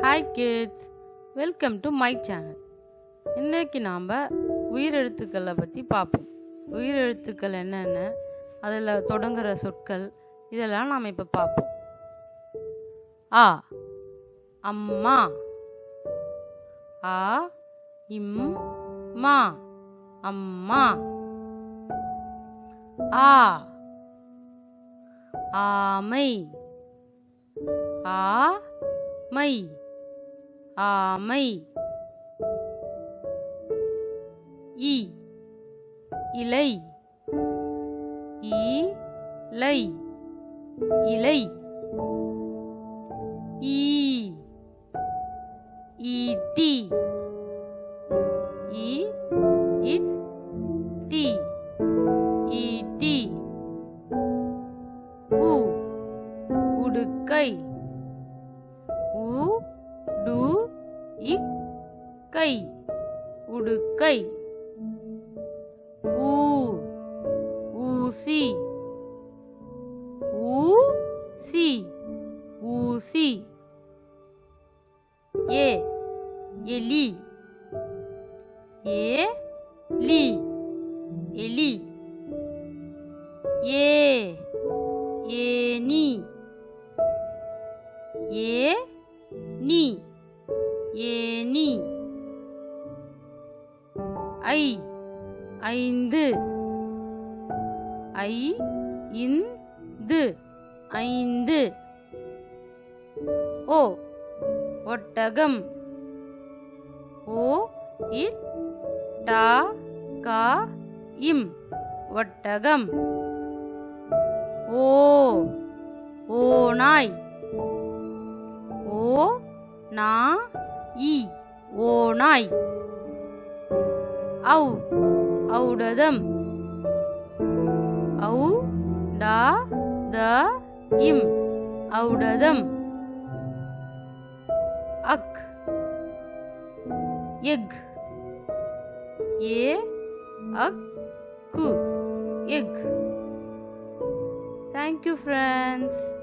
Hi kids, welcome to my channel. இன்றைக்கி நாம் உயிரெழுத்துக்களை பற்றி பார்ப்போம். உயிரெழுத்துக்கள் என்னென்ன, அதில் தொடங்குகிற சொற்கள், இதெல்லாம் நாம் இப்போ பார்ப்போம். ஆ, அம்மா. ஆ, இம், மா, அம்மா. ஆ, ஆமை. ஆ, மை, ஆமை. இ, இலை. இலை, இலை. ஈ, ஈட்டி. இட்டி, ஈட்டி. உ, உடுக்கை. உடுக்கை, உடுக்கை. ஊ, ஊசி. ஊசி, ஊசி. ஏ, எலி. ஏலி, எலி. ஏ, ஏனி. ஏனி, ஏனி. ஐ, ஐந்து. ஐந்து, ஐந்து. ஓ, ஒட்டகம். ஓ, இம், ஒட்டகம். ஓ, ஓநாய். ஓநாய், ஓநாய். ஔ, ஔடதம். இம், ஔடதம். அக், எக். அக்கு, எக். Thank you, friends.